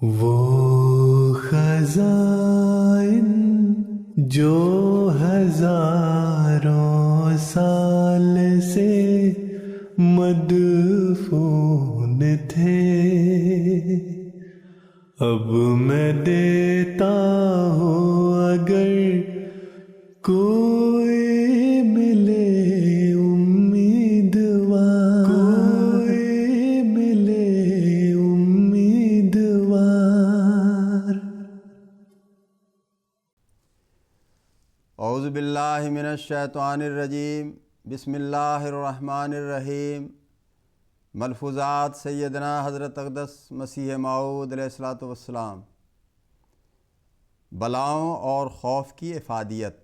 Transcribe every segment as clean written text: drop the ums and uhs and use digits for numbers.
وہ خزائن جو ہزاروں سال سے مدفون تھے، اب میں دیتا ہوں اگر کوئی ملے امیدوار، کوئی ملے امیدوار۔ اعوذ باللہ من الشیطان الرجیم، بسم اللہ الرحمن الرحیم۔ ملفوظات سیدنا حضرت اقدس مسیح موعود علیہ الصلوۃ والسلام۔ بلاؤں اور خوف کی افادیت۔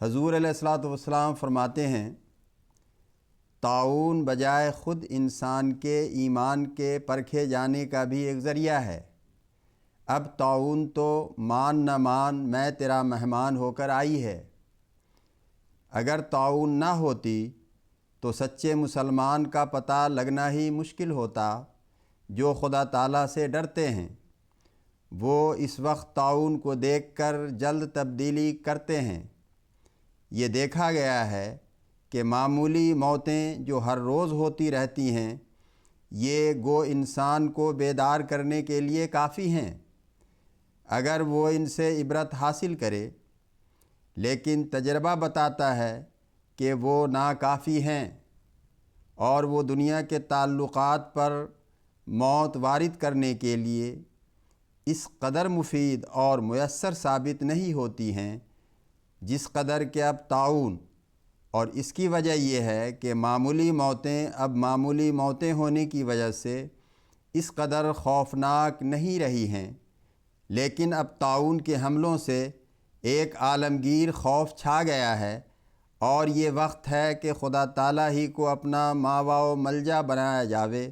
حضور علیہ الصلوۃ والسلام فرماتے ہیں، طاعون بجائے خود انسان کے ایمان کے پرکھے جانے کا بھی ایک ذریعہ ہے۔ اب طاعون تو مان نہ مان میں تیرا مہمان ہو کر آئی ہے۔ اگر طاعون نہ ہوتی تو سچے مسلمان کا پتہ لگنا ہی مشکل ہوتا۔ جو خدا تعالیٰ سے ڈرتے ہیں وہ اس وقت طاعون کو دیکھ کر جلد تبدیلی کرتے ہیں۔ یہ دیکھا گیا ہے کہ معمولی موتیں جو ہر روز ہوتی رہتی ہیں، یہ گو انسان کو بیدار کرنے کے لیے کافی ہیں اگر وہ ان سے عبرت حاصل کرے، لیکن تجربہ بتاتا ہے کہ وہ ناکافی ہیں اور وہ دنیا کے تعلقات پر موت وارد کرنے کے لیے اس قدر مفید اور میسر ثابت نہیں ہوتی ہیں جس قدر کہ اب طاعون، اور اس کی وجہ یہ ہے کہ معمولی موتیں اب معمولی موتیں ہونے کی وجہ سے اس قدر خوفناک نہیں رہی ہیں، لیکن اب طاعون کے حملوں سے ایک عالمگیر خوف چھا گیا ہے، اور یہ وقت ہے کہ خدا تعالیٰ ہی کو اپنا ماوا و ملجا بنایا جاوے۔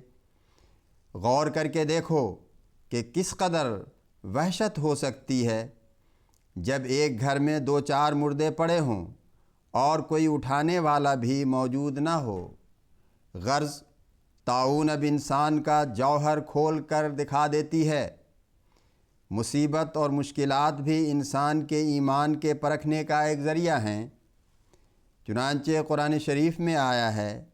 غور کر کے دیکھو کہ کس قدر وحشت ہو سکتی ہے جب ایک گھر میں 2-4 مردے پڑے ہوں اور کوئی اٹھانے والا بھی موجود نہ ہو۔ غرض طاعون اب انسان کا جوہر کھول کر دکھا دیتی ہے۔ مصیبت اور مشکلات بھی انسان کے ایمان کے پرکھنے کا ایک ذریعہ ہیں۔ چنانچہ قرآن شریف میں آیا ہے،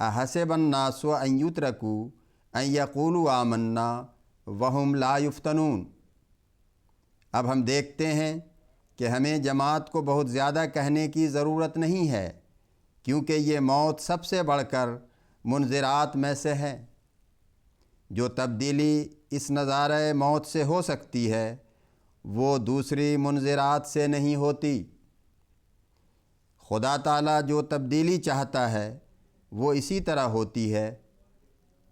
احسب الناس ان یترکوا ان یقولوا آمنا وہم لا یفتنون۔ اب ہم دیکھتے ہیں کہ ہمیں جماعت کو بہت زیادہ کہنے کی ضرورت نہیں ہے، کیونکہ یہ موت سب سے بڑھ کر منذرات میں سے ہے۔ جو تبدیلی اس نظارہ موت سے ہو سکتی ہے وہ دوسری منذرات سے نہیں ہوتی۔ خدا تعالیٰ جو تبدیلی چاہتا ہے وہ اسی طرح ہوتی ہے۔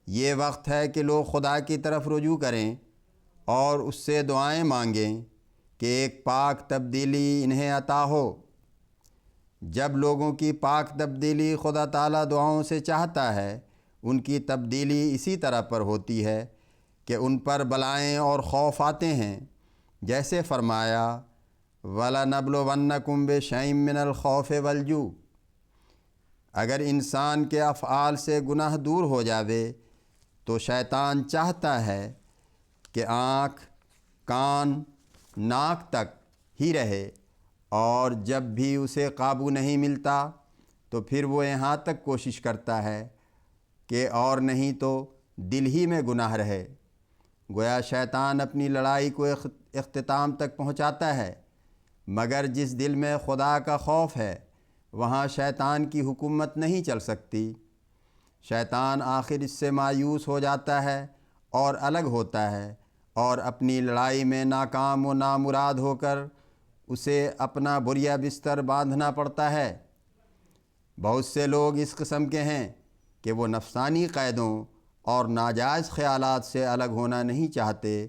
یہ وقت ہے کہ لوگ خدا کی طرف رجوع کریں اور اس سے دعائیں مانگیں کہ ایک پاک تبدیلی انہیں عطا ہو۔ جب لوگوں کی پاک تبدیلی خدا تعالیٰ دعاؤں سے چاہتا ہے، ان کی تبدیلی اسی طرح پر ہوتی ہے کہ ان پر بلائیں اور خوف آتے ہیں، جیسے فرمایا وَلَنَبْلُوَنَّكُمْ بِشَيْءٍ مِّنَ الْخَوْفِ وَالْجُوعِ۔ اگر انسان کے افعال سے گناہ دور ہو جاوے تو شیطان چاہتا ہے کہ آنکھ، کان، ناک تک ہی رہے، اور جب بھی اسے قابو نہیں ملتا تو پھر وہ یہاں تک کوشش کرتا ہے کہ اور نہیں تو دل ہی میں گناہ رہے۔ گویا شیطان اپنی لڑائی کو اختتام تک پہنچاتا ہے، مگر جس دل میں خدا کا خوف ہے وہاں شیطان کی حکومت نہیں چل سکتی۔ شیطان آخر اس سے مایوس ہو جاتا ہے اور الگ ہوتا ہے، اور اپنی لڑائی میں ناکام و نامراد ہو کر اسے اپنا بوریا بستر باندھنا پڑتا ہے۔ بہت سے لوگ اس قسم کے ہیں کہ وہ نفسانی قیدوں اور ناجائز خیالات سے الگ ہونا نہیں چاہتے،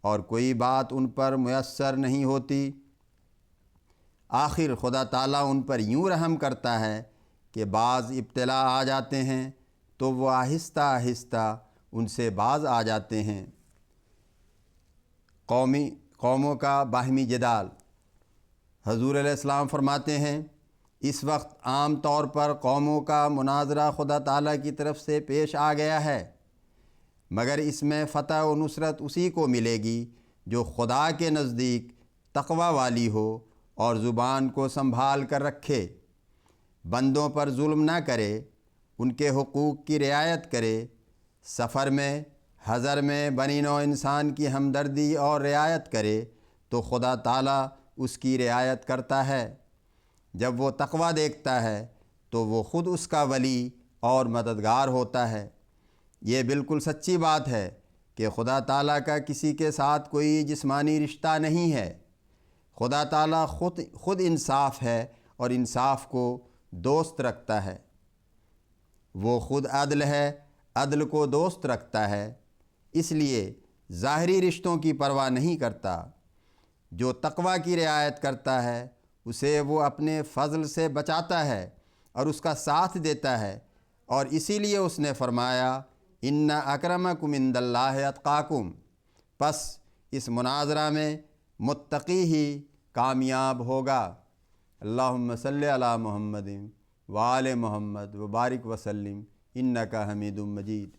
اور کوئی بات ان پر میسر نہیں ہوتی۔ آخر خدا تعالیٰ ان پر یوں رحم کرتا ہے کہ بعض ابتلا آ جاتے ہیں تو وہ آہستہ آہستہ ان سے باز آ جاتے ہیں۔ قوموں کا باہمی جدال۔ حضور علیہ السلام فرماتے ہیں، اس وقت عام طور پر قوموں کا مناظرہ خدا تعالیٰ کی طرف سے پیش آ گیا ہے۔ مگر اس میں فتح و نصرت اسی کو ملے گی جو خدا کے نزدیک تقوی والی ہو اور زبان کو سنبھال کر رکھے، بندوں پر ظلم نہ کرے، ان کے حقوق کی رعایت کرے، سفر میں، حضر میں بنی نوع انسان کی ہمدردی اور رعایت کرے تو خدا تعالیٰ اس کی رعایت کرتا ہے۔ جب وہ تقوی دیکھتا ہے تو وہ خود اس کا ولی اور مددگار ہوتا ہے۔ یہ بالکل سچی بات ہے کہ خدا تعالیٰ کا کسی کے ساتھ کوئی جسمانی رشتہ نہیں ہے۔ خدا تعالیٰ خود انصاف ہے اور انصاف کو دوست رکھتا ہے۔ وہ خود عدل ہے، عدل کو دوست رکھتا ہے، اس لیے ظاہری رشتوں کی پرواہ نہیں کرتا۔ جو تقوی کی رعایت کرتا ہے اسے وہ اپنے فضل سے بچاتا ہے اور اس کا ساتھ دیتا ہے، اور اسی لیے اس نے فرمایا ان اکرمکم عند اللہ اتقاکم۔ پس اس مناظرہ میں متقی ہی کامیاب ہوگا۔ اللہم صلی علی محمد وآل محمد وبارک وسلم انک حمید مجید۔